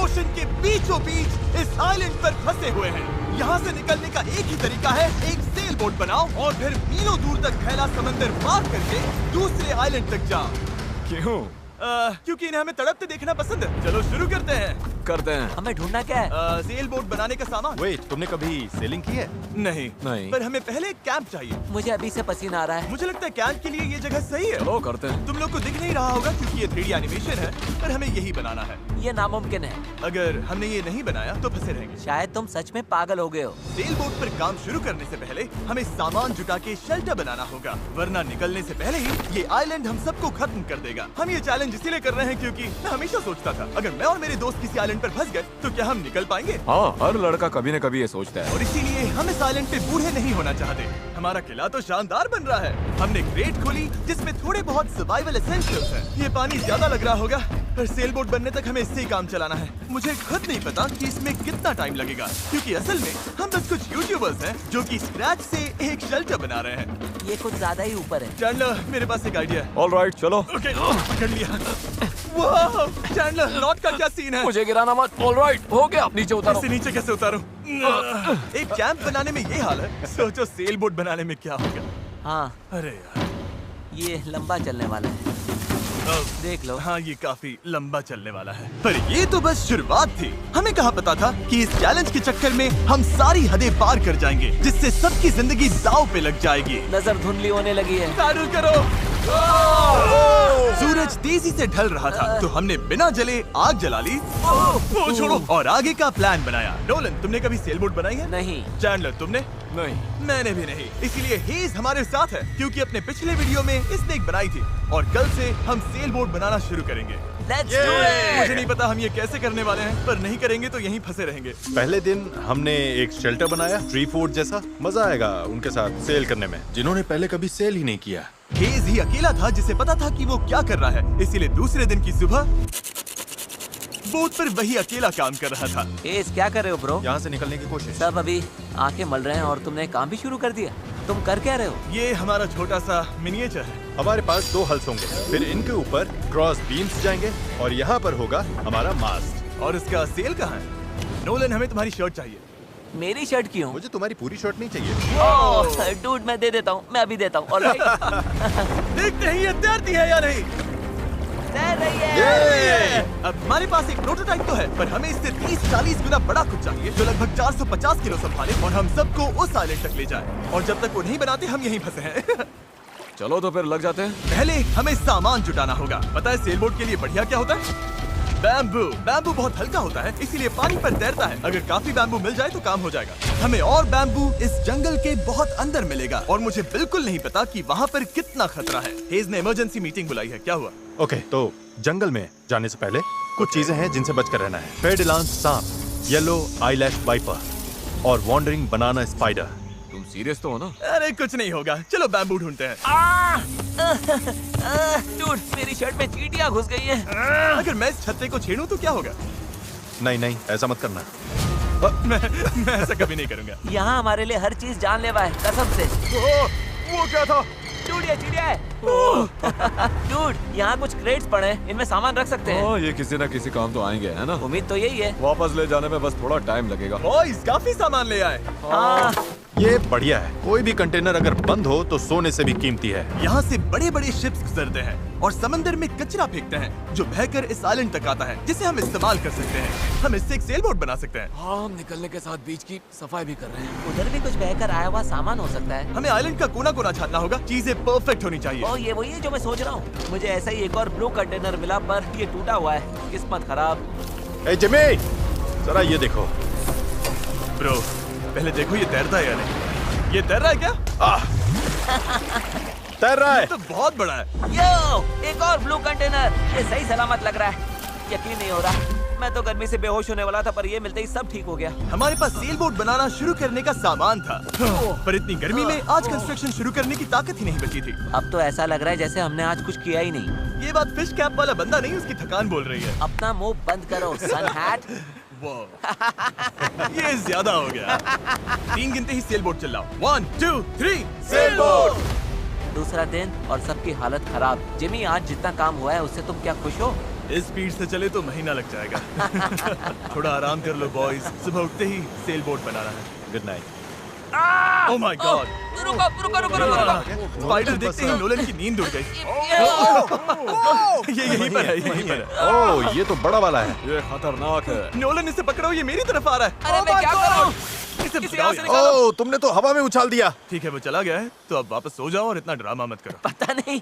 Ocean के बीचों बीच इस आइलैंड पर फंसे हुए हैं। यहाँ से निकलने का एक ही तरीका है, एक सेल बोट बनाओ और फिर मीलों दूर तक फैला समंदर पार करके दूसरे आइलैंड तक जाओ। क्यों? क्योंकि इन्हें हमें तड़पते देखना पसंद है। चलो शुरू करते हैं। हमें ढूंढना क्या है? सेल बोट बनाने का सामान। वेट, तुमने कभी सेलिंग की है? नहीं, पर हमें पहले एक कैंप चाहिए। मुझे अभी से पसीना आ रहा है। मुझे लगता है कैंप के लिए ये जगह सही है। चलो करते हैं। तुम लोग को दिख नहीं रहा होगा क्योंकि ये 3D एनिमेशन है, पर हमें यही बनाना है। ये नामुमकिन है। अगर हमने ये नहीं बनाया तो फंसे रहेंगे। शायद तुम सच में पागल हो गए हो। सेल बोट पर काम शुरू करने से पहले हमें सामान जुटा के शेल्टर बनाना होगा, वरना निकलने से पहले ही ये आइलैंड हम सबको खत्म कर देगा। हम ये चैलेंज इसीलिए कर रहे हैं क्योंकि मैं हमेशा सोचता था अगर मैं और मेरे दोस्त किसी आइलैंड पर फंस गए तो क्या हम निकल पाएंगे? हाँ, हर लड़का कभी न कभी ये सोचता है। और इसीलिए हम इस आइलैंड पे बूढ़े नहीं होना चाहते। हमारा किला तो शानदार बन रहा है। हमने क्रेट खोली जिसमें थोड़े बहुत सर्वाइवल एसेंशियल्स हैं। ये पानी ज्यादा लग रहा होगा, पर सेल बोट बनने तक हमें इससे ही काम चलाना है। मुझे खुद नहीं पता कि इसमें कितना टाइम लगेगा, क्योंकि असल में हम बस कुछ यूट्यूबर्स हैं जो कि स्क्रैच से एक शेल्टर बना रहे हैं। ये कुछ ज्यादा ही ऊपर है। चैंडलर, मेरे पास एक आइडिया है। ऑलराइट, चलो। ओके, पकड़ लिया। वाह, चैंडलर, नॉट का क्या सीन है? मुझे गिराना मत। ऑलराइट, हो गया, नीचे उतारो। इससे नीचे कैसे उतारूं? एक कैंप बनाने में ये हाल है, सोचो सेल बोट बनाने में क्या होगा। हाँ, अरे यार, ये लंबा चलने वाला है। देख लो। हाँ, ये काफी लंबा चलने वाला है, पर ये तो बस शुरुआत थी। हमें कहाँ पता था कि इस चैलेंज के चक्कर में हम सारी हदें पार कर जाएंगे, जिससे सबकी जिंदगी दांव पे लग जाएगी। नजर धुंधली होने लगी है। तारुल करो। सूरज तेजी से ढल रहा था, तो हमने बिना जले आग जला ली। वो छोड़ो, और आगे का प्लान बनाया। नोलन, तुमने कभी सेल बोट बनाई है? नहीं। चैंडलर, तुमने? नहीं। मैंने भी नहीं। इसीलिए हेज हमारे साथ है, क्योंकि अपने पिछले वीडियो में इसने एक बनाई थी, और कल से हम सेल बोट बनाना शुरू करेंगे। Let's do it! मुझे नहीं पता हम ये कैसे करने वाले हैं, पर नहीं करेंगे तो यहीं फंसे रहेंगे। पहले दिन हमने एक शेल्टर बनाया, ट्री फूड जैसा। मजा आएगा उनके साथ सेल करने में, जिन्होंने पहले कभी सेल ही नहीं किया। हेज ही अकेला था जिसे पता था कि वो क्या कर रहा है, इसीलिए दूसरे दिन की सुबह बोट पर वही अकेला काम कर रहा था। हेज, क्या कर रहे हो ब्रो? यहाँ से निकलने की कोशिश। सब अभी आंखें मल रहे हैं और तुमने काम भी शुरू कर दिया। तुम कर क्या रहे हो? ये हमारा छोटा सा मिनिएचर है। हमारे पास 2 हल्स होंगे, फिर इनके ऊपर क्रॉस बीम्स जाएंगे और यहाँ पर होगा हमारा मास्ट। और इसका सेल कहाँ है? नोलन, हमें तुम्हारी शर्ट चाहिए। मेरी शर्ट क्यों? मुझे तुम्हारी पूरी शर्ट नहीं चाहिए। डूड, मैं दे देता हूँ, मैं अभी देता हूँ। ऑलराइट। देखते हैं ये तैरती है या नहीं। तैर रही है। अब हमारे पास एक प्रोटोटाइप तो है, पर हमें इससे 30-40 गुना बड़ा कुछ चाहिए, जो लगभग 450 किलो संभाले और हम सबको उस आइलैंड तक ले जाए। और जब तक वो नहीं बनाते हम यहीं फंसे हैं। चलो तो फिर लग जाते हैं। पहले हमें सामान जुटाना होगा। पता है सेल बोट के लिए बढ़िया क्या होता है? बैम्बू। बैम्बू बहुत हल्का होता है, इसीलिए पानी पर तैरता है। अगर काफी बैम्बू मिल जाए तो काम हो जाएगा। हमें और बैम्बू इस जंगल के बहुत अंदर मिलेगा, और मुझे बिल्कुल नहीं पता कि वहाँ पर कितना खतरा है। हेज ने इमरजेंसी मीटिंग बुलाई है, क्या हुआ? ओके, तो जंगल में जाने से पहले कुछ चीजें हैं जिनसे बचकर रहना है। फेडिलांस सांप, येलो आईलैश वाइपर और वॉन्डरिंग बनाना स्पाइडर। तुम सीरियस तो हो ना? अरे कुछ नहीं होगा, चलो बैम्बू ढूंढते हैं। डूड, मेरी शर्ट में चींटियां घुस गई हैं। अगर मैं इस छत्ते को छेड़ूं तो क्या होगा? नहीं नहीं, ऐसा मत करना। मैं ऐसा कभी नहीं करूंगा। यहाँ हमारे लिए हर चीज जानलेवा है, कसम से। वो क्या था? डूड, ये चिड़िया है। डूड, यहाँ कुछ क्रेट्स पड़े हैं, इनमें सामान रख सकते हैं। ये किसी न किसी काम तो आएंगे, है ना? उम्मीद तो यही है। वापस ले जाने में बस थोड़ा टाइम लगेगा। बॉयज, काफी सामान ले आए। हाँ। ये बढ़िया है। कोई भी कंटेनर अगर बंद हो तो सोने से भी कीमती है। यहाँ से बड़े बड़े शिप्स गुजरते हैं और समंदर में कचरा फेंकते हैं, जो बहकर इस आइलैंड तक आता है, जिसे हम इस्तेमाल कर सकते हैं। हम इससे एक सेल बोट बना सकते हैं। हाँ, हम निकलने के साथ बीच की सफाई भी कर रहे हैं। उधर भी कुछ बहकर आया हुआ सामान हो सकता है। हमें आइलैंड का कोना कोना छानना होगा, चीजें परफेक्ट होनी चाहिए। ओ, ये वही है जो मैं सोच रहा हूँ। मुझे ऐसा ही एक और ब्लू कंटेनर मिला, पर ये टूटा हुआ है। किस्मत खराब। ए जिमी, जरा ये देखो। ब्रो, पहले देखो ये तैरता है या नहीं। ये तैर रहा है क्या? तैर रहा है। तो बहुत बड़ा है। यो, एक और ब्लू कंटेनर। ये सही सलामत लग रहा है। यकीन नहीं हो रहा। मैं तो गर्मी से बेहोश होने वाला था, पर ये मिलते ही सब ठीक हो गया। हमारे पास सेल बोट बनाना शुरू करने का सामान था, पर इतनी गर्मी में आज कंस्ट्रक्शन शुरू करने की ताकत ही नहीं बची थी। अब तो ऐसा लग रहा है जैसे हमने आज कुछ किया ही नहीं। ये बात फिश कैप वाला बंदा नहीं, उसकी थकान बोल रही है। अपना मुंह बंद करो, सन हैट। ये ज्यादा हो गया। 3 गिनते ही सेल बोट चलाओ। 1 2 3 सेल बोट। दूसरा दिन और सबकी हालत खराब। जिमी, आज जितना काम हुआ है उससे तुम क्या खुश हो? इस स्पीड से चले तो महीना लग जाएगा। थोड़ा आराम कर लो बॉयज, सुबह उठते ही सेल बोट बनाना है। Good night. Oh my God, रुको रुको रुको रुको। स्पाइडर देखते ही नोलन की नींद उड़ गई। ये यहीं पर है, यहीं पर है। ओह, ये तो बड़ा वाला है। ये खतरनाक है। नोलन इसे पकड़ो, ये मेरी तरफ आ रहा है। अरे मैं क्या कर रहा हूँ? इसे किसी बचाओ और से यार। निकालो। ओह, तुमने तो हवा में उछाल दिया। ठीक है, वो चला गया है, तो अब वापस सो जाओ और इतना ड्रामा मत करो। पता नहीं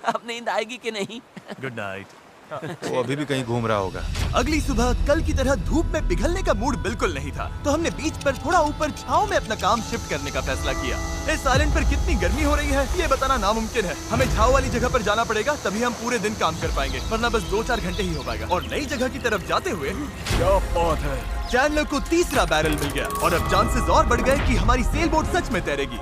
अब नींद आएगी कि नहीं। Good night. वो अभी भी कहीं घूम रहा होगा। अगली सुबह कल की तरह धूप में पिघलने का मूड बिल्कुल नहीं था, तो हमने बीच पर थोड़ा ऊपर छांव में अपना काम शिफ्ट करने का फैसला किया। इस आइलैंड पर कितनी गर्मी हो रही है ये बताना नामुमकिन है। हमें छांव वाली जगह पर जाना पड़ेगा, तभी हम पूरे दिन काम कर पाएंगे, वरना बस 2-4 घंटे ही हो पाएगा। और नई जगह की तरफ जाते हुए क्या बात है। चैंडलर को तीसरा बैरल मिल गया और अब चांसेस और बढ़ गए कि हमारी सेल बोट सच में तैरेगी।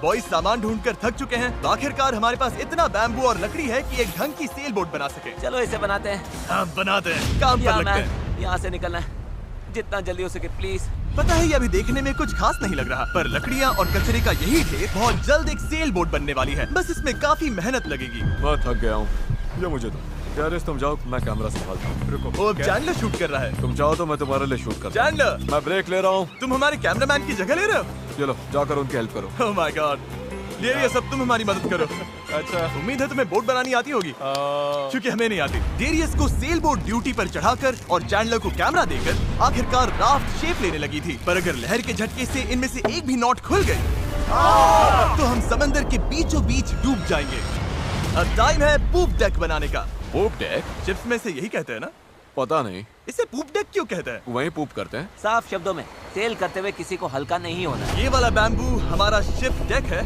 बॉयज सामान ढूंढकर थक चुके हैं, तो आखिरकार हमारे पास इतना बैम्बू और लकड़ी है कि एक ढंग की सेल बोट बना सके। चलो इसे बनाते हैं। हाँ, बनाते हैं, काम पर लगते हैं। यहाँ से निकलना है जितना जल्दी हो सके प्लीज। पता है ये अभी देखने में कुछ खास नहीं लग रहा, पर लकड़ियाँ और कचरे का यही ढेर बहुत जल्द एक सेल बोट बनने वाली है। बस इसमें काफी मेहनत लगेगी। मैं थक गया हूँ, ये मुझे दो। गैरेज तुम जाओ, मैं कैमरा संभालता हूँ। रुको, वो अब चैंडलर शूट कर रहा है। तुम जाओ तो मैं तुम्हारे लिए शूट करता चैंडलर, हूँ। मैं ब्रेक ले रहा हूँ। तुम हमारे कैमरामैन की जगह ले रहे हो? चलो जाकर उनकी हेल्प करो। ओह माय गॉड, डेरियस अब तुम हमारी मदद करो। अच्छा उम्मीद है तुम्हें बोट बनानी आती होगी, क्योंकि हमें नहीं आती। डेरियस को सेल बोट ड्यूटी पर चढ़ाकर और चैंडलर को कैमरा देकर आखिरकार राफ्ट शेप लेने लगी थी, पर अगर लहर के झटके से इनमें से एक भी नॉट खुल गई तो हम समंदर के बीचों बीच डूब जाएंगे। अब टाइम है पूप डेक बनाने का। पूप डेक? शिप्स में से यही कहते हैं ना? पता नहीं, इसे पूप डेक क्यों कहते हैं? वहीं पूप करते हैं। साफ शब्दों में सेल करते हुए किसी को हल्का नहीं होना। ये वाला बैम्बू हमारा शिप डेक है।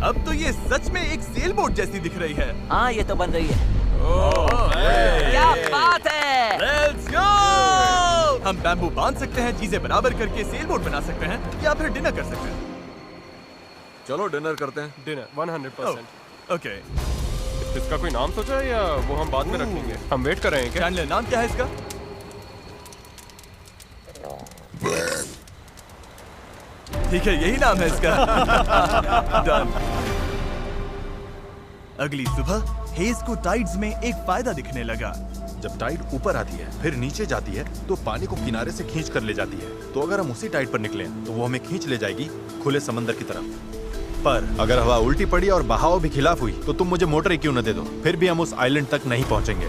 अब तो ये सच में एक सेल बोट जैसी दिख रही है। हाँ ये तो बन रही है। क्या बात है। Let's go! हम बैम्बू बांध सकते हैं, चीजें बराबर करके सेल बोट बना सकते हैं, या फिर डिनर कर सकते हैं। चलो डिनर करते हैं। डिनर 100%। ओके, इसका कोई नाम सोचा है या वो हम बाद में रखेंगे? हम वेट कर रहे हैं क्या? चैंडलर नाम क्या है इसका? ठीक है, यही नाम है इसका। Done. अगली सुबह हेज को टाइड्स में एक फायदा दिखने लगा। जब टाइड ऊपर आती है फिर नीचे जाती है तो पानी को किनारे से खींच कर ले जाती है। तो अगर हम उसी टाइड पर निकलें तो वो हमें खींच ले जाएगी खुले समंदर की तरफ। पर अगर हवा उल्टी पड़ी और बहाव भी खिलाफ हुई तो तुम मुझे मोटर ही क्यों न दे दो, फिर भी हम उस आइलैंड तक नहीं पहुंचेंगे।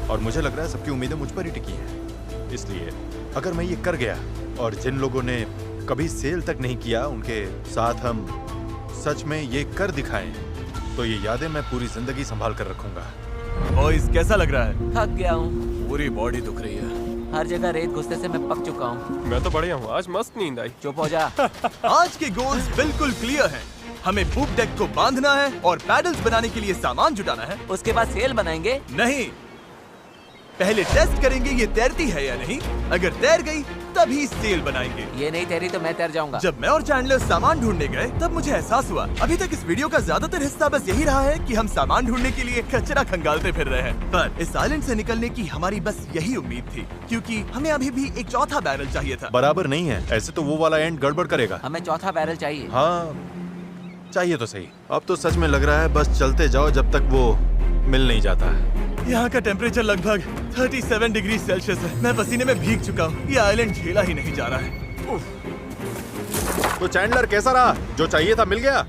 और मुझे लग रहा है सबकी उम्मीदें मुझ पर ही टिकी हैं। इसलिए अगर मैं ये कर गया और जिन लोगों ने कभी सेल तक नहीं किया उनके साथ हम सच में ये कर दिखाएं, तो ये यादें मैं पूरी जिंदगी संभाल कर रखूंगा। बॉयज कैसा लग रहा है? थक गया हूँ, पूरी बॉडी दुख रही है। हर जगह रेत घुसने से मैं पक चुका हूँ। मैं तो बढ़िया हूँ, आज मस्त नींद आई। चुप हो जा। आज के गोल्स बिल्कुल क्लियर हैं। हमें पूप डेक को बांधना है और पैडल्स बनाने के लिए सामान जुटाना है। उसके बाद सेल बनाएंगे। नहीं, पहले टेस्ट करेंगे ये तैरती है या नहीं। अगर तैर गई तभी सेल बनाएंगे। ये नहीं तैरी तो मैं तैर जाऊंगा। जब मैं और चैंडलर सामान ढूंढने गए तब मुझे एहसास हुआ अभी तक इस वीडियो का ज्यादातर हिस्सा बस यही रहा है कि हम सामान ढूंढने के लिए कचरा खंगालते फिर रहे हैं। पर इस आइलैंड से निकलने की हमारी बस यही उम्मीद थी, क्योंकि हमें अभी भी एक चौथा बैरल चाहिए था। बराबर नहीं है, ऐसे तो वो वाला एंड गड़बड़ करेगा। हमें चौथा बैरल चाहिए। हाँ चाहिए तो सही। अब तो सच में लग रहा है बस चलते जाओ जब तक वो मिल नहीं जाता है। यहाँ का टेम्परेचर लगभग 37 डिग्री सेल्सियस है। मैं पसीने में भीग चुका हूँ। ये आइलैंड झेला ही नहीं जा रहा है। तो चैंडलर कैसा रहा? जो चाहिए था मिल गया?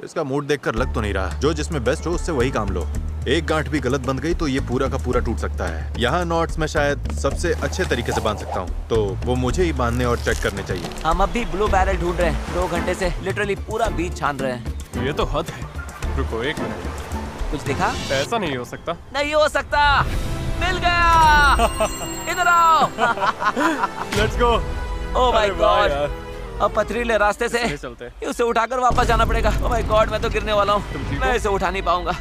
इसका मूड देखकर लग तो नहीं रहा। जो जिसमें बेस्ट हो उससे वही काम लो। एक गांठ भी गलत बंध गई तो ये पूरा का पूरा टूट सकता है। यहाँ नॉट्स में शायद सबसे अच्छे तरीके से बांध सकता हूँ, तो वो मुझे ही बांधने और चेक करने चाहिए। हम अब भी ब्लू बैरल ढूंढ रहे हैं। 2 घंटे से लिटरली पूरा बीच छान रहे हैं। ये तो हद है। रुको 1 मिनट, कुछ दिखा? ऐसा नहीं हो सकता। नहीं हो सकता। मिल गया। इधर आओ। Let's go. ओह माय अरे वाह गॉड। यार। अब पथरीले रास्ते से चलते। उसे उठाकर वापस जाना पड़ेगा। ओह माय गॉड, मैं तो गिरने वाला हूँ। तुम ठीक मैं हो? इसे उठा नहीं पाऊंगा।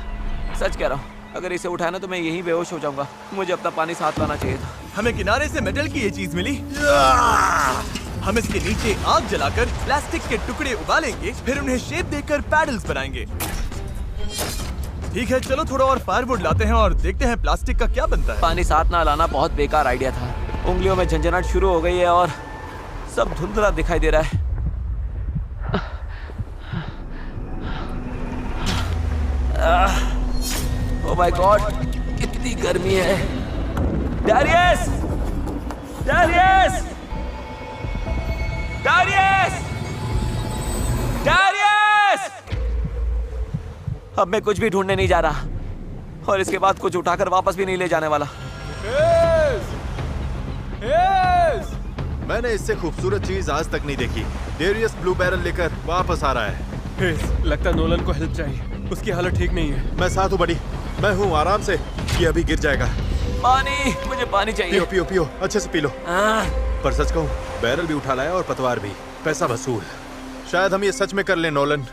सच कह रहा हूँ, अगर इसे उठाना तो मैं यहीं बेहोश हो जाऊंगा। मुझे अपना पानी साथ लाना चाहिए था। हमें किनारे से मेटल की ये चीज मिली। हम इसके नीचे आग जलाकर प्लास्टिक के टुकड़े उबालेंगे, फिर उन्हें शेप देकर पैडल्स बनाएंगे। ठीक है, चलो थोड़ा और फायरवुड लाते हैं और देखते हैं प्लास्टिक का क्या बनता है। पानी साथ ना लाना बहुत बेकार आइडिया था। उंगलियों में झंझनाहट शुरू हो गई है और सब धुंधला दिखाई दे रहा है। ओह माय गॉड, कितनी गर्मी है। डैरियस! डैरियस! डैरियस! डैरियस! अब मैं कुछ भी ढूंढने नहीं जा रहा और इसके बाद कुछ उठाकर वापस भी नहीं ले जाने वाला। मैंने इससे खूबसूरत चीज आज तक नहीं देखी। डेरियस ब्लू बैरल लेकर वापस आ रहा है। लगता है नोलन को हेल्प चाहिए, उसकी हालत ठीक नहीं है। मैं साथ हूँ बड़ी, मैं हूँ आराम से। ये अभी गिर जाएगा। पानी, मुझे पानी चाहिए। पियो पियो पियो, अच्छे से पी लो। पर सच कहूँ, बैरल भी उठा लाया और पतवार भी, पैसा वसूल। शायद हम ये सच में कर लें नोलन।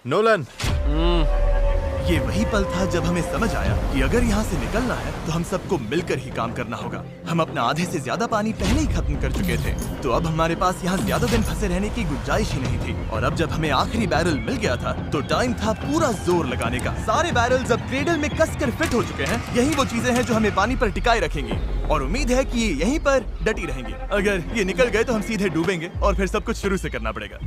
नोलन, ये वही पल था जब हमें समझ आया कि अगर यहाँ से निकलना है तो हम सबको मिलकर ही काम करना होगा। हम अपना आधे से ज्यादा पानी पहले ही खत्म कर चुके थे, तो अब हमारे पास यहाँ ज्यादा दिन फंसे रहने की गुंजाइश ही नहीं थी। और अब जब हमें आखिरी बैरल मिल गया था तो टाइम था पूरा जोर लगाने का। सारे बैरल्स अब क्रेडल में कसकर फिट हो चुके हैं। यही वो चीजें हैं जो हमें पानी पर टिकाए रखेंगी और उम्मीद है कि ये यहीं पर डटी रहेंगी। अगर ये निकल गए तो हम सीधे डूबेंगे और फिर सब कुछ शुरू से करना पड़ेगा।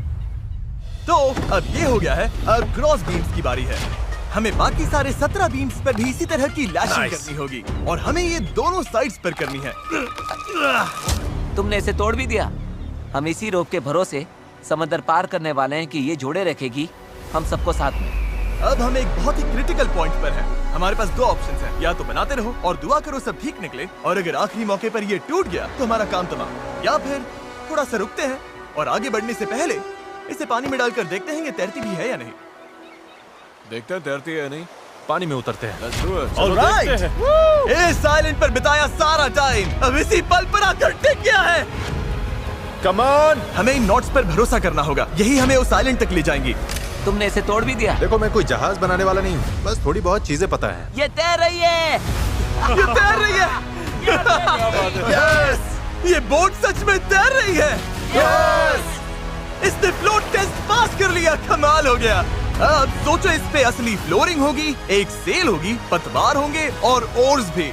तो अब ये हो गया है, अब क्रॉस बीम्स की बारी है। हमें बाकी सारे 17 बीम्स पर भी इसी तरह की लैशिंग करनी होगी और हमें ये दोनों साइड्स पर करनी है। तुमने इसे तोड़ भी दिया। हम इसी रोप के भरोसे समंदर पार करने वाले हैं कि ये जोड़े रखेगी हम सबको साथ में। अब हम एक बहुत ही क्रिटिकल पॉइंट पर हैं। हमारे पास दो ऑप्शंस हैं, या तो बनाते रहो और दुआ करो सब ठीक निकले, और अगर आखिरी मौके पर ये टूट गया तो हमारा काम तमाम, या फिर थोड़ा सा रुकते हैं और आगे बढ़ने से पहले इसे पानी में डालकर देखते हैं ये तैरती भी है या नहीं। देखते हैं तैरती है या नहीं। पानी में उतरते हैं। Let's do it. ऑलराइट, इस आइलैंड पर बिताया सारा टाइम अब इसी पल पर आकर टिक गया है। कम ऑन, हमें इन नोट्स पर भरोसा करना होगा, यही हमें उस आइलैंड तक ले जाएंगी। तुमने इसे तोड़ भी दिया। देखो मैं कोई जहाज बनाने वाला नहीं हूँ, बस थोड़ी बहुत चीजें पता है। ये तैर रही है। ये तैर रही है। यस, ये बोट सच में तैर रही है। यस, इसने फ्लोट टेस्ट पास कर लिया। कमाल हो गया। अब सोचो, इस पे असली फ्लोरिंग होगी, एक सेल होगी, पतवार होंगे और ओर्स भी।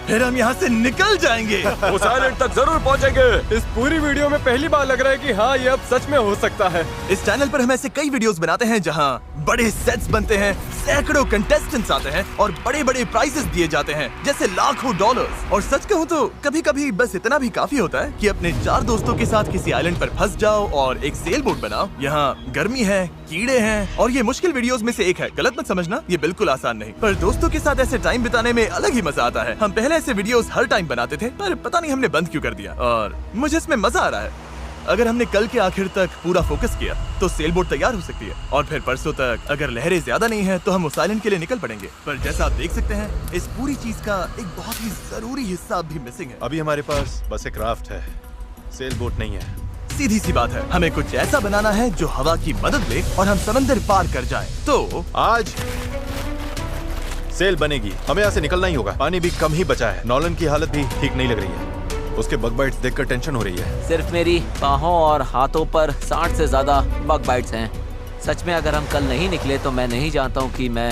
फिर हम यहाँ से निकल जाएंगे। उस आइलैंड तक जरूर पहुंचेंगे। इस पूरी वीडियो में पहली बार लग रहा है कि हाँ ये अब सच में हो सकता है। इस चैनल पर हम ऐसे कई वीडियोस बनाते हैं जहाँ बड़े सेट्स बनते हैं, सैकड़ों कंटेस्टेंट्स आते हैं और बड़े बड़े प्राइजेस दिए जाते हैं, जैसे लाखों डॉलर्स। और सच कहूँ तो कभी कभी बस इतना भी काफी होता है कि अपने 4 दोस्तों के साथ किसी आइलैंड पर फंस जाओ और एक सेल बोट बनाओ। यहाँ गर्मी है, कीड़े हैं और ये मुश्किल वीडियोस में से एक है। गलत मत समझना, ये बिल्कुल आसान नहीं, पर दोस्तों के साथ ऐसे टाइम बिताने में अलग ही मजा आता है। हम पहले ऐसे वीडियोस हर टाइम बनाते थे, पर पता नहीं हमने बंद क्यों कर दिया, और मुझे इसमें मजा आ रहा है। अगर हमने कल के आखिर तक पूरा फोकस किया तो सेल बोट तैयार हो सकती है, और फिर परसों तक अगर लहरें ज्यादा नहीं है तो हम उस आइलैंड के लिए निकल पड़ेंगे। पर जैसा आप देख सकते हैं, इस पूरी चीज का एक बहुत ही जरूरी हिस्सा भी मिसिंग है। अभी हमारे पास बस एक राफ्ट है, सेल बोट नहीं है। सीधी सी बात है, हमें कुछ ऐसा बनाना है जो हवा की मदद ले और हम समंदर पार कर जाएं। तो आज सेल बनेगी, हमें यहाँ से निकलना ही होगा। पानी भी कम ही बचा है। नॉलन की हालत भी ठीक नहीं लग रही है, उसके बग बाइट्स देखकर टेंशन हो रही है। सिर्फ मेरी बाहों और हाथों पर 60 से ज्यादा बग बाइट्स हैं। सच में अगर हम कल नहीं निकले तो मैं नहीं जानता हूँ कि मैं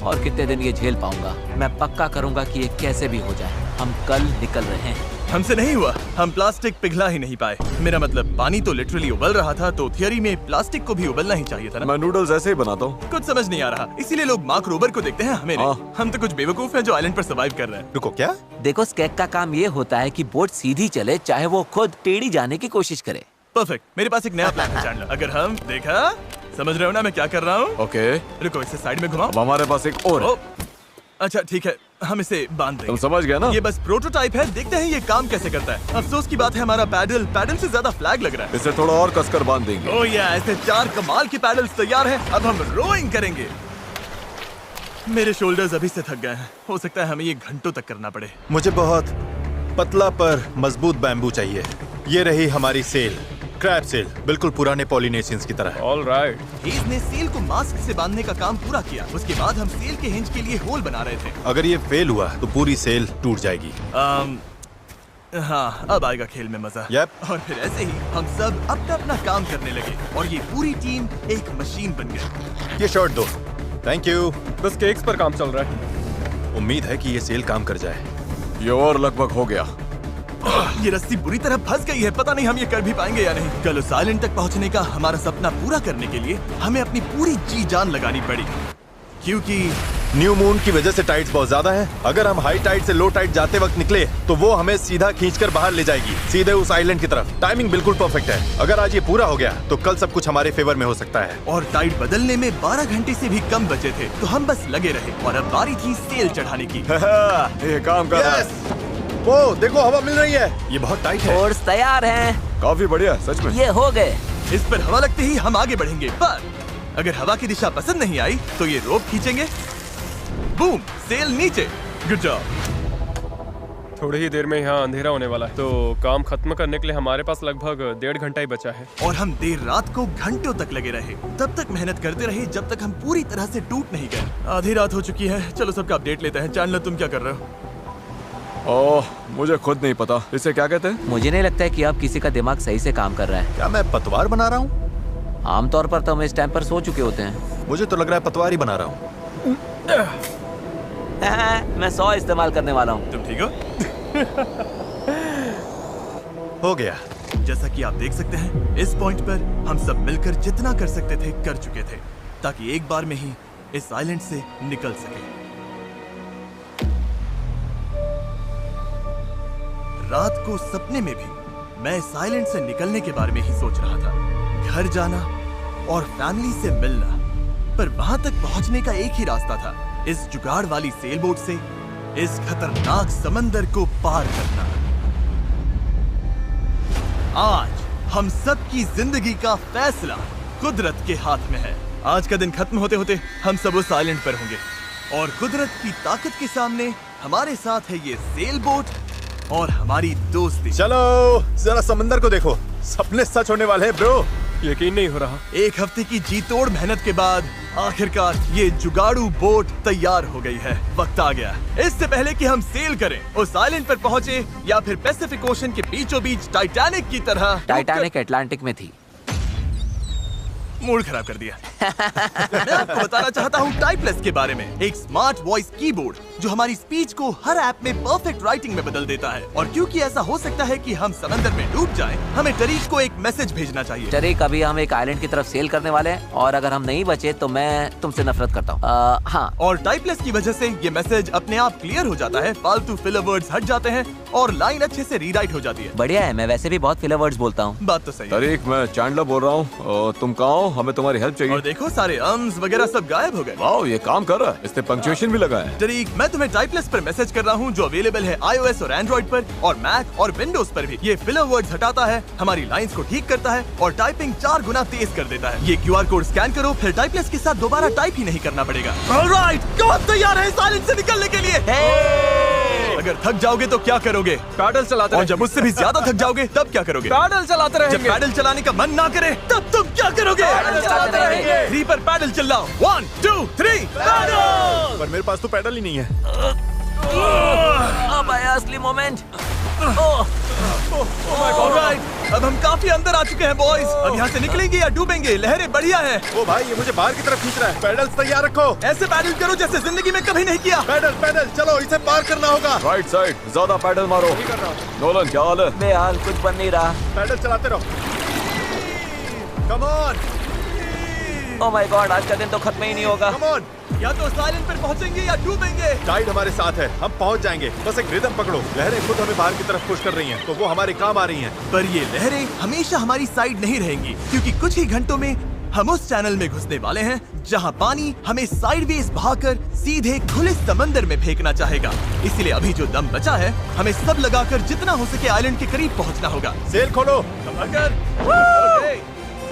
और कितने दिन ये झेल पाऊंगा। मैं पक्का करूंगा कि ये कैसे भी हो जाए। हम कल निकल रहे हैं। हमसे नहीं हुआ, हम प्लास्टिक पिघला ही नहीं पाए। मेरा मतलब पानी तो लिटरली उबल रहा था, तो थियरी में प्लास्टिक को भी उबलना ही चाहिए था ना। मैं नूडल्स ऐसे ही बनाता हूँ। कुछ समझ नहीं आ रहा, इसीलिए लोग मार्क रोबर को देखते हैं, हमें नहीं। हम तो कुछ बेवकूफ हैं जो आइलैंड पर सर्वाइव कर रहे हैं। रुको, क्या? देखो, स्केक का काम ये होता है कि बोट सीधी चले, चाहे वो खुद टेढ़ी जाने की कोशिश करे। परफेक्ट, मेरे पास एक नया प्लान है चैंडलर। अगर हम देखा, समझ रहे हो ना मैं क्या कर रहा हूँ? ओके, रुको, इसे साइड में घुमाओ। अब हमारे पास एक और है। ओ, अच्छा ठीक है, हम इसे बांध देंगे। तुम समझ गया ना? ये बस प्रोटोटाइप है, देखते हैं ये काम कैसे करता है। अफसोस की बात है, हमारा पैडल से ज्यादा फ्लैग लग रहा है। इसे थोड़ा और कसकर बांध देंगे। ओह या, ऐसे 4 कमाल के पैडल्स तैयार हैं। अब हम रोइंग करेंगे। मेरे शोल्डर्स अभी से थक गए हैं, हो सकता है हमें ये घंटों तक करना पड़े। मुझे बहुत पतला पर मजबूत बैम्बू चाहिए। ये रही हमारी सेल, क्रैब सेल, बिल्कुल पुराने पॉलिनेशियंस की तरह। All right. हेज ने सेल को मास्क से बांधने का काम पूरा किया। उसके बाद हम सेल के हिंज के लिए होल बना रहे थे। अगर ये फेल हुआ तो पूरी सेल टूट जाएगी। हाँ, अब आएगा खेल में मजा। Yep. और फिर ऐसे ही हम सब अपना अपना काम करने लगे और ये पूरी टीम एक मशीन बन गई। ये शॉट दो, थैंक यू। बस केक्स पर काम चल रहा है। उम्मीद है कि ये सेल काम कर जाए। ये और लगभग हो गया। ये रस्सी बुरी तरह फंस गई है, पता नहीं हम ये कर भी पाएंगे या नहीं। कल उस आइलैंड तक पहुंचने का हमारा सपना पूरा करने के लिए हमें अपनी पूरी जी जान लगानी पड़ी, क्योंकि न्यू मून की वजह से टाइड्स बहुत ज्यादा हैं। अगर हम हाई टाइड से लो टाइड जाते वक्त निकले तो वो हमें सीधा खींचकर बाहर ले जाएगी, सीधे उस आइलैंड की तरफ। टाइमिंग बिल्कुल परफेक्ट है। अगर आज ये पूरा हो गया तो कल सब कुछ हमारे फेवर में हो सकता है। और टाइड बदलने में 12 घंटे से भी कम बचे थे, तो हम बस लगे रहे और अब बारी थी सेल चढ़ाने की। ये काम कर रहा है। Yes! वो देखो हवा मिल रही है। ये बहुत टाइट है। फोर्स तैयार हैं। काफी बढ़िया, सच में। ये हो गए। इस पर हवा लगते ही हम आगे बढ़ेंगे, पर अगर हवा की दिशा पसंद नहीं आई तो ये रोप खींचेंगे। बूम, सेल नीचे। Good job. थोड़ी ही देर में यहाँ अंधेरा होने वाला है, तो काम खत्म करने के लिए हमारे पास लगभग 1.5 घंटा ही बचा है। और हम देर रात को घंटों तक लगे रहे, तब तक मेहनत करते रहे जब तक हम पूरी तरह से टूट नहीं गए। आधी रात हो चुकी है, चलो सबका अपडेट लेते हैं। चैंडलर, तुम क्या कर रहे हो? ओह, मुझे खुद नहीं पता इसे क्या कहते हैं। मुझे नहीं लगता है कि अब किसी का दिमाग सही से काम कर रहा है। क्या मैं पतवार बना रहा हूँ? आमतौर पर तो हम इस टाइम पर सो चुके होते हैं। मुझे तो लग रहा है पतवार ही बना रहा हूँ। मैं 100 इस्तेमाल करने वाला हूँ। तुम ठीक हो? हो गया। जैसा कि आप देख सकते हैं, इस पॉइंट पर हम सब मिलकर जितना कर सकते थे कर चुके थे, ताकि एक बार में ही इस आइलैंड से निकल सके। रात को सपने में भी मैं इस आइलैंड से निकलने के बारे में ही सोच रहा था। घर जाना और फैमिली से मिलना, पर वहां तक पहुंचने का एक ही रास्ता था, इस जुगाड़ वाली सेल बोट से इस खतरनाक समंदर को पार करना। आज हम सब की जिंदगी का फैसला कुदरत के हाथ में है। आज का दिन खत्म होते होते हम सब उस आइलैंड पर होंगे, और कुदरत की ताकत के सामने हमारे साथ है ये सेल बोट और हमारी दोस्ती। चलो जरा समंदर को देखो, सपने सच होने वाले हैं ब्रो। यकीन नहीं हो रहा। एक हफ्ते की जी तोड़ मेहनत के बाद आखिरकार ये जुगाड़ू बोट तैयार हो गई है। वक्त आ गया, इससे पहले कि हम सेल करें, उस आइलैंड पर पहुंचे या फिर पैसिफिक ओशन के बीचों बीच टाइटैनिक की तरह। टाइटैनिक अटलांटिक में थी। मूड खराब कर दिया। मैं आपको बताना चाहता हूँ टाइपलेस के बारे में, एक स्मार्ट वॉइस कीबोर्ड जो हमारी स्पीच को हर ऐप में परफेक्ट राइटिंग में बदल देता है। और क्योंकि ऐसा हो सकता है कि हम समंदर में डूब जाएं, हमें टरीक को एक मैसेज भेजना चाहिए। टरीक, अभी हम एक आइलैंड की तरफ सेल करने वाले हैं, और अगर हम नहीं बचे तो मैं तुमसे नफरत करता हूँ। हाँ। और टाइपलेस की वजह से ये मैसेज अपने आप क्लियर हो जाता है, फालतू फिलर वर्ड्स हट जाते हैं और लाइन अच्छे से रीराइट हो जाती है। बढ़िया है, मैं वैसे भी बहुत फिलर वर्ड्स बोलता हूँ। बात तो सही है। तरीक, मैं चैंडलर बोल रहा हूँ। तुम कहाँ हो? हमें तुम्हारी हेल्प चाहिए। और देखो सारे अम्स वगैरह सब गायब हो गए। वाओ, ये काम कर रहा है। इसने पंक्चुएशन भी लगा है। टरीक, मैं तुम्हें टाइपलेस पर मैसेज कर रहा हूँ जो अवेलेबल है iOS और एंड्रॉइड पर, और मैक और विंडोज पर भी। ये फिलर वर्ड्स हटाता है, हमारी लाइंस को ठीक करता है और टाइपिंग 4 गुना तेज कर देता है। ये QR कोड स्कैन करो, फिर टाइपलेस के साथ दोबारा टाइप ही नहीं करना पड़ेगा। ऑलराइट, कौन तैयार है इस आइलैंड से निकलने के लिए? अगर थक जाओगे तो क्या करोगे? पैडल चलाते और जब उससे भी ज्यादा थक जाओगे तब क्या करोगे? पैडल चलाते जब रहेंगे। पैडल चलाने का मन ना करे तब तुम क्या करोगे? पैडल चलाते रहेंगे। 3 पर पैडल चिल्लाओ। 1 2 3 पैडल। पर मेरे पास तो पैडल ही नहीं है। अब आया असली मोमेंट। ऑलराइट, अब हम काफी अंदर आ चुके हैं बॉयज। अब यहाँ से निकलेंगे या डूबेंगे? लहरें बढ़िया है। ओ भाई, ये मुझे बाहर की तरफ खींच रहा है। पैडल्स तैयार रखो। ऐसे पैडल करो जैसे जिंदगी में कभी नहीं किया। पैडल पैडल, चलो इसे पार करना होगा। राइट साइड, ज्यादा पैडल मारो। नोलन, क्या हाल है? बेहाल, कुछ बन नहीं रहा। पैडल चलाते रहो। Come on, oh my God, आज का दिन तो खत्म ही नहीं होगा। Come on. या तो साइलेंट पर पहुंचेंगे या डूबेंगे। टाइड हमारे साथ है, हम पहुंच जाएंगे। बस एक रिदम पकड़ो। लहरें खुद हमें बाहर की तरफ पुश कर रही हैं, तो वो हमारे काम आ रही हैं। पर ये लहरें हमेशा हमारी साइड नहीं रहेंगी, क्योंकि कुछ ही घंटों में हम उस चैनल में घुसने वाले हैं जहां पानी हमें साइडवेज बहाकर सीधे खुले समंदर में फेंकना चाहेगा। इसीलिए अभी जो दम बचा है, हमें सब लगाकर जितना हो सके आइलैंड के करीब पहुंचना होगा। सेल खोलो। ओके,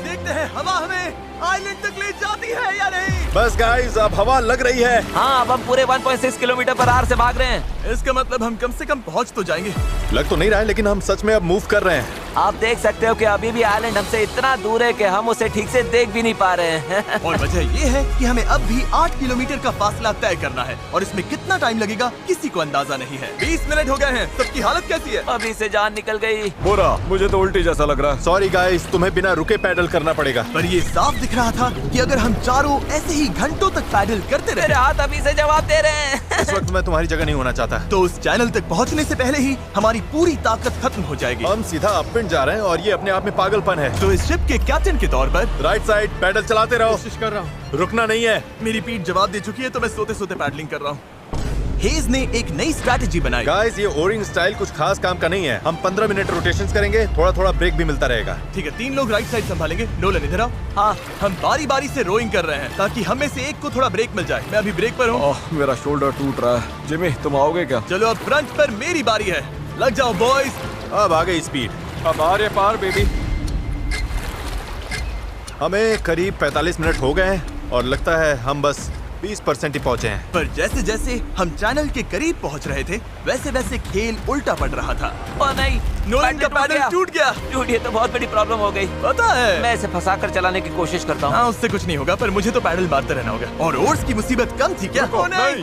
देखते हैं हवा हमें आइलैंड तक ले जाती है या नहीं। बस गाइस, अब हवा लग रही है। हाँ, अब हम पूरे 1.6 किलोमीटर पर आवर से भाग रहे हैं। इसका मतलब हम कम से कम पहुंच तो जाएंगे। लग तो नहीं रहा है, लेकिन हम सच में अब मूव कर रहे हैं। आप देख सकते हो कि अभी भी आइलैंड हमसे इतना दूर है कि हम उसे ठीक से देख भी नहीं पा रहे हैं। और वजह ये है कि हमें अब भी 8 किलोमीटर का फासला तय करना है, और इसमें कितना टाइम लगेगा किसी को अंदाजा नहीं है। 20 मिनट हो गए हैं। सबकी हालत कैसी है? अभी से जान निकल गई। बुरा, मुझे तो उल्टी जैसा लग रहा है। सॉरी गाइस, तुम्हें बिना रुके पैडल करना पड़ेगा। पर ये साफ दिख रहा था कि अगर हम चारों ऐसे ही घंटों तक पैडल करते मेरे रहे हाथ अभी से जवाब दे रहे हैं। इस वक्त मैं तुम्हारी जगह नहीं होना चाहता। तो उस चैनल तक पहुंचने से पहले ही हमारी पूरी ताकत खत्म हो जाएगी। हम सीधा अपविंड जा रहे हैं और ये अपने आप में पागलपन है। तो इस शिप के कैप्टन के तौर पर राइट साइड पैडल चलाते रहो, कोशिश कर रहा हूँ। रुकना नहीं है। मेरी पीठ जवाब दे चुकी है, तो मैं सोते सोते पैडलिंग कर रहा हूँ। हेज ने एक नई स्ट्रैटेजी बनाई। गाइस, ये ओरिंग स्टाइल कुछ खास काम का नहीं है। हम 15 मिनट रोटेशंस करेंगे, थोड़ा थोड़ा ब्रेक भी मिलता रहेगा। ठीक है, 3 लोग राइट साइड संभालेंगे। नोलन इधर आओ। हाँ, हम बारी बारी से रोइंग कर रहे हैं ताकि हम में से एक को थोड़ा ब्रेक मिल जाए। मैं अभी ब्रेक पर हूँ। मेरा शोल्डर टूट रहा है। जिमी, तुम आओगे क्या? चलो अब फ्रंट पर मेरी बारी है। लग जाओ बॉयज। अब आ गई स्पीड। हमारे पार बेबी। हमें करीब 45 मिनट हो गए हैं और लगता है हम बस 20% ही पहुंचे हैं। पर जैसे जैसे हम चैनल के करीब पहुंच रहे थे, वैसे वैसे खेल उल्टा पड़ रहा था। ओ नहीं, नोलन का पैडल टूट गया। टूट, ये तो बहुत बड़ी प्रॉब्लम हो गई। पता है, मैं इसे फंसा कर चलाने की कोशिश करता हूँ। हाँ, उससे कुछ नहीं होगा, पर मुझे तो पैडल मारते रहना होगा। और ओर्स की मुसीबत कम थी क्या? ओ नहीं,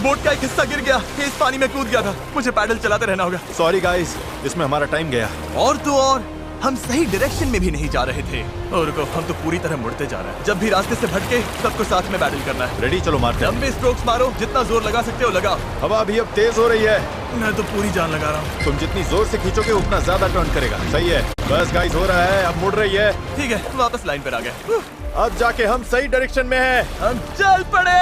बोट का एक हिस्सा गिर गया। इस पानी में कूद गया था। मुझे पैडल चलाते रहना होगा। सॉरी गाइस, इसमें हमारा टाइम गया। और तो और हम सही डायरेक्शन में भी नहीं जा रहे थे। और रुको, हम तो पूरी तरह मुड़ते जा रहे हैं। जब भी रास्ते से भटके, सबको साथ में पैडल करना है। रेडी, चलो मारते हैं। लंबे स्ट्रोक्स मारो, जितना जोर लगा सकते हो लगाओ। हवा भी अब तेज हो रही है। मैं तो पूरी जान लगा रहा हूँ। तुम जितनी जोर से खींचोगे उतना ज्यादा टर्न करेगा। सही है, बस गाइस हो रहा है, अब मुड़ रही है। ठीक है, वापस लाइन पर आ गए। अब जाके हम सही डायरेक्शन में हैं। हम चल पड़े।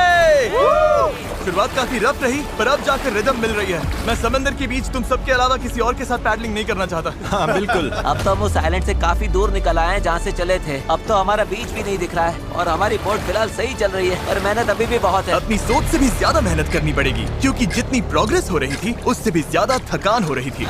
शुरुआत काफी रफ रही, पर अब जाकर रिदम मिल रही है। मैं समंदर के बीच तुम सबके अलावा किसी और के साथ पैडलिंग नहीं करना चाहता। हाँ बिल्कुल। अब तो हम उस आइलैंड से काफी दूर निकल आए हैं जहाँ से चले थे। अब तो हमारा बीच भी नहीं दिख रहा है और हमारी बोट फिलहाल सही चल रही है, पर मेहनत अभी भी बहुत है। अपनी सोच से भी ज्यादा मेहनत करनी पड़ेगी, क्योंकि जितनी प्रोग्रेस हो रही थी उससे भी ज्यादा थकान हो रही थी।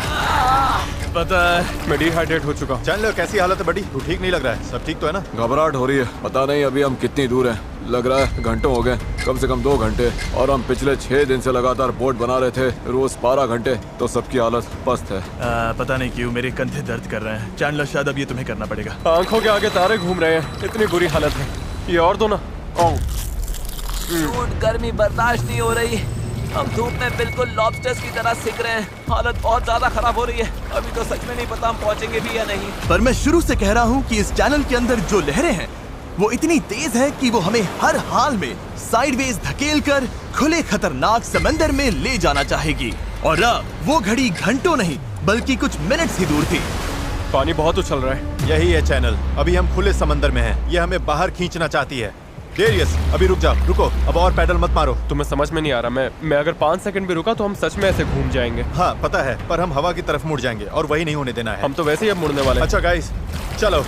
पता है, मैं डिहाइड्रेट हो चुका हूँ। चैनलर, कैसी हालत है बड़ी? तू ठीक नहीं लग रहा है। सब ठीक तो है ना? घबराहट हो रही है। पता नहीं अभी हम कितनी दूर हैं। लग रहा है घंटों हो गए, कम से कम 2 घंटे। और हम पिछले 6 दिन से लगातार बोट बना रहे थे, रोज 12 घंटे। तो सबकी हालत पस्त है। पता नहीं क्यों मेरे कंधे दर्द कर रहे हैं। चैंडलर, शायद अब ये तुम्हें करना पड़ेगा। आंखों के आगे तारे घूम रहे हैं, इतनी बुरी हालत है। ये और दो ना। गर्मी बर्दाश्त नहीं हो रही। हम धूप में बिल्कुल लॉबस्टर्स की तरह सिक रहे हैं। हालत बहुत ज्यादा खराब हो रही है। अभी तो सच में नहीं पता हम पहुंचेंगे भी या नहीं। पर मैं शुरू से कह रहा हूँ कि इस चैनल के अंदर जो लहरें हैं वो इतनी तेज है कि वो हमें हर हाल में साइडवेज धकेल कर खुले खतरनाक समंदर में ले जाना चाहेगी। और अब वो घड़ी घंटों नहीं बल्कि कुछ मिनट्स ही दूर थी। पानी बहुत उछल रहा है। यही है चैनल। अभी हम खुले समंदर में हैं। ये हमें बाहर खींचना चाहती है। डेरियस, अभी रुक जाओ। रुको, अब और पैडल मत मारो। तुम्हें समझ में नहीं आ रहा। मैं अगर 5 सेकंड भी रुका तो हम सच में ऐसे घूम जाएंगे। हाँ पता है, पर हम हवा की तरफ मुड़ जाएंगे और वही नहीं होने देना है। हम तो वैसे ही अब मुड़ने वाले हैं। अच्छा गाइस, चलो।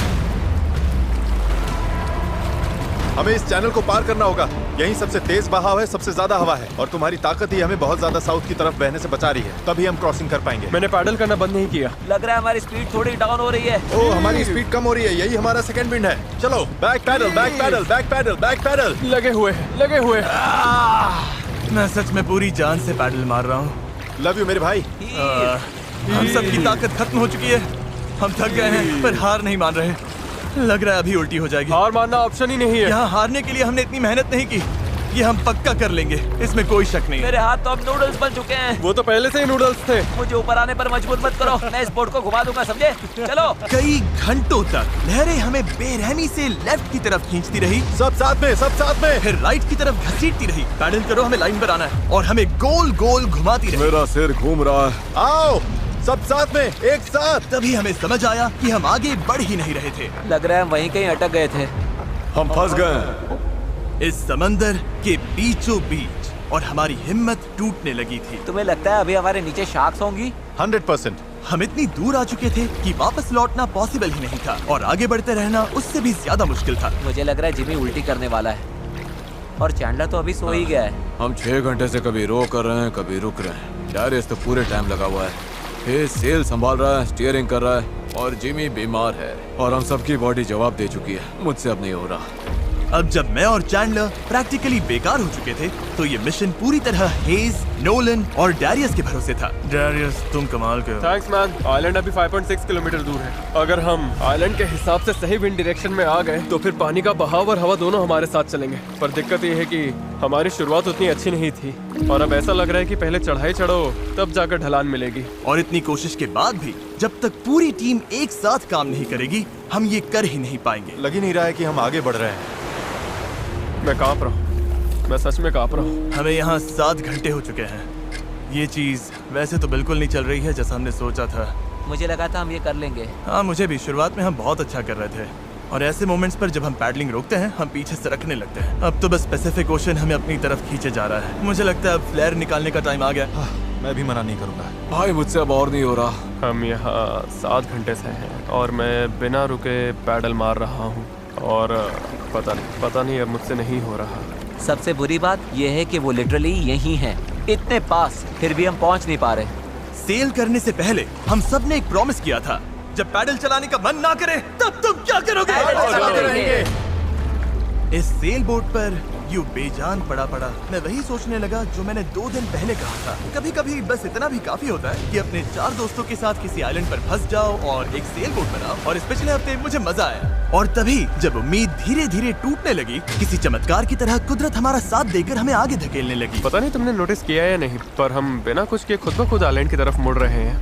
हमें इस चैनल को पार करना होगा। यही सबसे तेज बहाव है, सबसे ज्यादा हवा है और तुम्हारी ताकत ही हमें बहुत ज्यादा साउथ की तरफ बहने से बचा रही है। तभी हम क्रॉसिंग कर पाएंगे। मैंने पैडल करना बंद नहीं किया। लग रहा है हमारी स्पीड थोड़ी डाउन हो रही है। ओह, हमारी स्पीड कम हो रही है। यही हमारा सेकंड विंड है। चलो, back pedal, back pedal, back pedal, back pedal. लगे हुए हैं, लगे हुए हैं। मैं सच में पूरी जान से पैडल मार रहा हूँ। लव यू मेरे भाई। हम सबकी ताकत खत्म हो चुकी है। हम थक गए हैं, पर हार नहीं मान रहे। लग रहा है अभी उल्टी हो जाएगी। हार मानना ऑप्शन ही नहीं है। यहाँ हारने के लिए हमने इतनी मेहनत नहीं की। ये हम पक्का कर लेंगे, इसमें कोई शक नहीं है। मेरे हाथ तो अब नूडल्स बन चुके हैं। वो तो पहले से ही नूडल्स थे। मुझे ऊपर आने पर मजबूर मत करो। मैं इस बोट को घुमा दूंगा, समझे? चलो। कई घंटों तक लहरें हमें बेरहमी से लेफ्ट की तरफ खींचती रही, सब साथ में, सब साथ में। फिर राइट की तरफ घसीटती रही। पैडल करो, हमें लाइन पर आना है और हमें गोल गोल घुमाती रही। मेरा सिर घूम रहा है। आओ सब साथ में, एक साथ। तभी हमें समझ आया कि हम आगे बढ़ ही नहीं रहे थे। लग रहा है हम वहीं कहीं अटक गए थे। हम फंस गए हैं। इस समंदर के बीचों बीच और हमारी हिम्मत टूटने लगी थी। तुम्हें लगता है अभी हमारे नीचे शार्क्स होंगी? 100%। हम इतनी दूर आ चुके थे कि वापस लौटना पॉसिबल ही नहीं था और आगे बढ़ते रहना उससे भी ज्यादा मुश्किल था। मुझे लग रहा है जिमी उल्टी करने वाला है और चैंडलर तो अभी सो ही गया है। हम 6 घंटे से कभी रो कर रहे हैं, कभी रुक रहे हैं। डैरियस तो पूरे टाइम लगा हुआ है। हे सेल संभाल रहा है, स्टीयरिंग कर रहा है और जिमी बीमार है और हम सबकी बॉडी जवाब दे चुकी है। मुझसे अब नहीं हो रहा। अब जब मैं और चैंडलर प्रैक्टिकली बेकार हो चुके थे, तो ये मिशन पूरी तरह हेज, नोलन और डैरियस के भरोसे था। डैरियस, तुम कमाल के हो। Thanks man. आइलैंड अभी 5.6 किलोमीटर दूर है। अगर हम आइलैंड के हिसाब से सही विंड डायरेक्शन में आ गए तो फिर पानी का बहाव और हवा दोनों हमारे साथ चलेंगे। पर दिक्कत ये है कि हमारी शुरुआत उतनी अच्छी नहीं थी और अब ऐसा लग रहा है कि पहले चढ़ाई चढ़ो तब जाकर ढलान मिलेगी। और इतनी कोशिश के बाद भी जब तक पूरी टीम एक साथ काम नहीं करेगी, हम ये कर ही नहीं पाएंगे। लग ही नहीं रहा है कि हम आगे बढ़ रहे हैं। मैं कांप रहा हूँ, मैं सच में कांप रहा हूँ। हमें यहाँ 7 घंटे हो चुके हैं। ये चीज वैसे तो बिल्कुल नहीं चल रही है जैसा हमने सोचा था। मुझे लगा था हम ये कर लेंगे। हाँ, मुझे भी। शुरुआत में हम बहुत अच्छा कर रहे थे और ऐसे मोमेंट्स पर जब हम पैडलिंग रोकते हैं, हम पीछे सरकने लगते हैं। अब तो बस पैसिफिक ओशन हमें अपनी तरफ खींचे जा रहा है। मुझे लगता है अब फ्लेयर निकालने का टाइम आ गया। मैं भी मना नहीं करूंगा। भाई मुझसे अब और नहीं हो रहा। हम यहाँ 7 घंटे से हैं और मैं बिना रुके पैडल मार रहा हूँ और पता नहीं अब मुझसे नहीं हो रहा। सबसे बुरी बात यह है कि वो लिटरली यहीं है, इतने पास, फिर भी हम पहुंच नहीं पा रहे। सेल करने से पहले हम सब ने एक प्रॉमिस किया था, जब पैडल चलाने का मन ना करे तब तुम क्या करोगे? इस सेल बोट पर यूं बेजान पड़ा मैं वही सोचने लगा जो मैंने 2 दिन पहले कहा था। कभी कभी बस इतना भी काफी होता है कि अपने 4 दोस्तों के साथ किसी आइलैंड पर फंस जाओ और एक सेल बोट बनाओ। और इस पिछले हफ्ते मुझे मजा आया। और तभी जब उम्मीद धीरे धीरे टूटने लगी, किसी चमत्कार की तरह कुदरत हमारा साथ देकर हमें आगे धकेलने लगी। पता नहीं तुमने नोटिस किया या नहीं, पर हम बिना कुछ किए खुद ब खुद आइलैंड की तरफ मुड़ रहे हैं।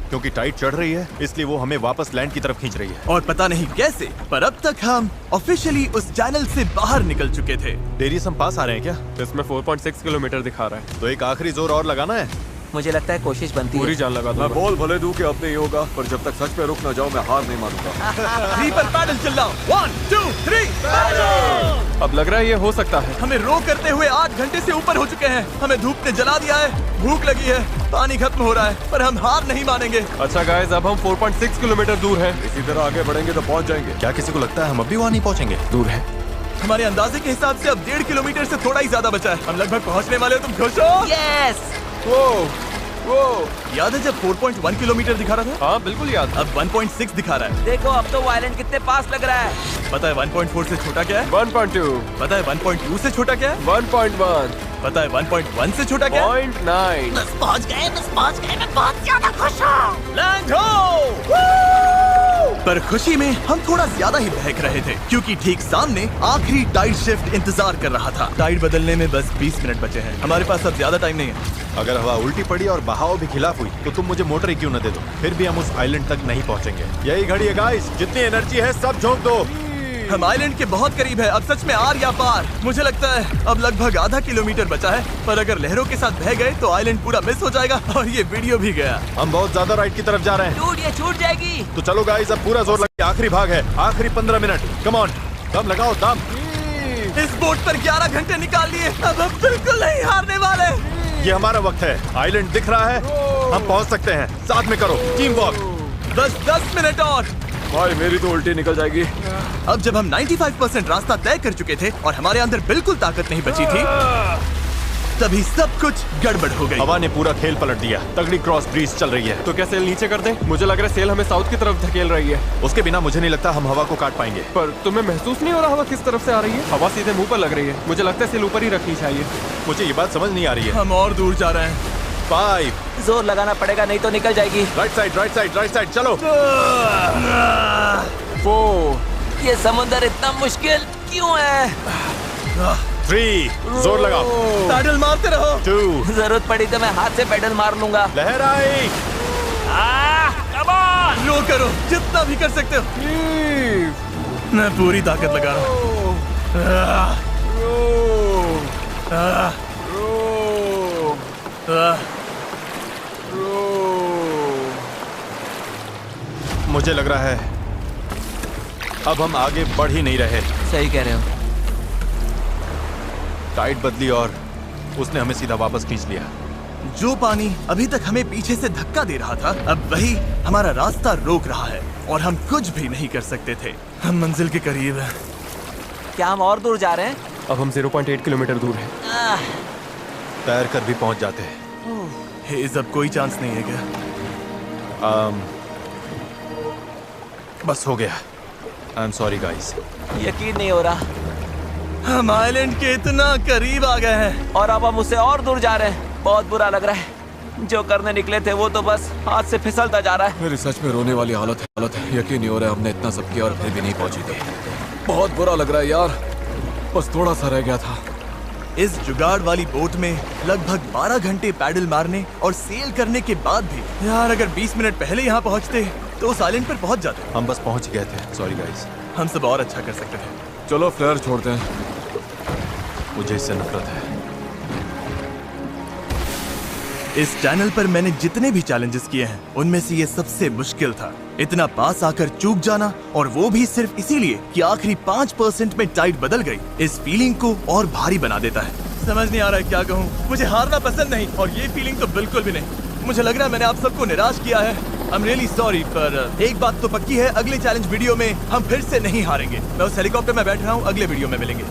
क्योंकि टाइड चढ़ रही है, इसलिए वो हमें वापस लैंड की तरफ खींच रही है। और पता नहीं कैसे, पर अब तक हम ऑफिशियली उस चैनल से बाहर निकल चुके थे। डेरियस हम पास आ रहे हैं क्या? इसमें 4.6 किलोमीटर दिखा रहा है। तो एक आखिरी जोर और लगाना है। मुझे लगता है कोशिश बनती पूरी है। जान लगा मैं दूंगा। बोल भले दूं कि अब नहीं होगा, पर जब तक सच में रुक ना जाऊं मैं हार नहीं मानूंगा। 3 पर पैडल चलाओ। 1 2 3 अब लग रहा है ये हो सकता है। हमें रो करते हुए 8 घंटे से ऊपर हो चुके हैं। हमें धूप ने जला दिया है, भूख लगी है, पानी खत्म हो रहा है, पर हम हार नहीं मानेंगे। अच्छा गाइस, अब हम 4.6 किलोमीटर दूर हैं। इसी तरह आगे बढ़ेंगे तो पहुंच जाएंगे। क्या किसी को लगता है हम अभी वहाँ नहीं पहुँचेंगे? दूर है। हमारे अंदाजे के हिसाब से अब 1.5 किलोमीटर से थोड़ा ही ज्यादा बचा है। हम लगभग पहुंचने वाले हो। तुम खुश हो? यस! वो याद है जब 4.1 किलोमीटर दिखा रहा था? हाँ बिल्कुल याद। अब 1.6 दिखा रहा है। देखो अब तो वो आइलैंड कितने पास लग रहा है। पता है 1.4 से छोटा क्या है? 1.2, पता है 1.2 से छोटा क्या है? 1.1, पता है 1.1 से छोटा क्या है? 0.9। बस पहुंच गए, मैं बहुत ज्यादा खुश हूँ। लैंड हो! पर खुशी में हम थोड़ा ज्यादा ही बहक रहे थे, क्योंकि ठीक सामने आखिरी टाइड शिफ्ट इंतजार कर रहा था। टाइड बदलने में बस 20 मिनट बचे हैं। हमारे पास अब ज्यादा टाइम नहीं है। अगर हवा उल्टी पड़ी और बहाव भी खिलाफ हुई तो तुम मुझे मोटर ही क्यों न दे दो, फिर भी हम उस आइलैंड तक नहीं पहुंचेंगे। यही घड़ी है गाइस, जितनी एनर्जी है सब झोंक दो। हम आइलैंड के बहुत करीब है। अब सच में आर या पार। मुझे लगता है अब लगभग आधा किलोमीटर बचा है, पर अगर लहरों के साथ बह गए तो आइलैंड पूरा मिस हो जाएगा और ये वीडियो भी गया। हम बहुत ज्यादा राइट की तरफ जा रहे हैं। डूड, ये छूट जाएगी। तो चलो गाइस, अब पूरा जोर लगे। आखिरी भाग है, आखिरी 15 मिनट। कम ऑन, दम लगाओ, दम। इस बोट पर 11 घंटे निकाल लिए। अब हम बिल्कुल नहीं हारने वाले। ये हमारा वक्त है। आइलैंड दिख रहा है, हम पहुंच सकते हैं। साथ में करो, टीम वर्क। बस 10 मिनट और। भाई मेरी तो उल्टी निकल जाएगी। अब जब हम 95% रास्ता तय कर चुके थे और हमारे अंदर बिल्कुल ताकत नहीं बची थी, तभी सब कुछ गड़बड़ हो गई। हवा ने पूरा खेल पलट दिया। तगड़ी क्रॉस ब्रीज चल रही है। तो क्या सेल नीचे कर दें? मुझे लग रहा है सेल हमें साउथ की तरफ धकेल रही है। उसके बिना मुझे नहीं लगता हम हवा को काट पाएंगे। पर तुम्हें महसूस नहीं हो रहा हवा किस तरफ से आ रही है? हवा सीधे मुंह पर लग रही है। मुझे लगता है सेल ऊपर ही रखनी चाहिए। मुझे ये बात समझ नहीं आ रही है। हम और दूर जा रहे हैं। 5 जोर लगाना पड़ेगा, नहीं तो निकल जाएगी। Right side, right side, right side, चलो। 4, ये समुंदर इतना मुश्किल क्यों है? 3, जोर लगाओ। पैडल मारते रहो। 2, जरूरत पड़ी तो मैं हाथ से पेडल मार लूंगा। लहर आई। Come on! रो करो, जितना भी कर सकते हो। मैं पूरी ताकत लगा रहा हूँ। मुझे लग रहा है अब हम आगे बढ़ ही नहीं रहे। सही कह रहे हो। टाइड बदली और उसने हमें सीधा वापस खींच लिया। जो पानी अभी तक हमें पीछे से धक्का दे रहा था, अब वही हमारा रास्ता रोक रहा है और हम कुछ भी नहीं कर सकते थे। हम मंजिल के करीब हैं। क्या हम और दूर जा रहे हैं? अब हम 0.8 किलोमीटर दूर हैं। तैर कर भी पहुंच जाते हैं। हेज, अब कोई चांस नहीं है क्या? बस हो गया। I am sorry guys. यकीन नहीं हो रहा। हम आइलैंड के इतना करीब आ गए हैं। और अब हम उससे और दूर जा रहे हैं। बहुत बुरा लग रहा है। जो करने निकले थे वो तो बस हाथ से फिसलता जा रहा है। मेरी सच में रोने वाली हालत है। यकीन नहीं हो रहा है हमने इतना सब किया और फिर भी नहीं पहुंची थी। बहुत बुरा लग रहा है यार। बस थोड़ा सा रह गया था। इस जुगाड़ वाली बोट में लगभग 12 घंटे पैडल मारने और सेल करने के बाद भी यार अगर 20 मिनट पहले यहाँ पहुँचते तो उस आइलैंड पर पहुँच जाते। हम बस पहुंच गए थे। Sorry guys. हम सब और अच्छा कर सकते थे। चलो फ्लेयर छोड़ते हैं। मुझे इससे नफरत है। इस चैनल पर मैंने जितने भी चैलेंजेस किए हैं उनमें से ये सबसे मुश्किल था। इतना पास आकर चूक जाना, और वो भी सिर्फ इसीलिए कि आखिरी 5% में टाइड बदल गई, इस फीलिंग को और भारी बना देता है। समझ नहीं आ रहा है क्या कहूँ। मुझे हारना पसंद नहीं और ये फीलिंग तो बिल्कुल भी नहीं। मुझे लग रहा है मैंने आप सबको निराश किया है। I'm really sorry, पर एक बात तो पक्की है, अगले चैलेंज वीडियो में हम फिर से नहीं हारेंगे। मैं उस हेलीकॉप्टर में बैठ रहा हूँ। अगले वीडियो में मिलेंगे।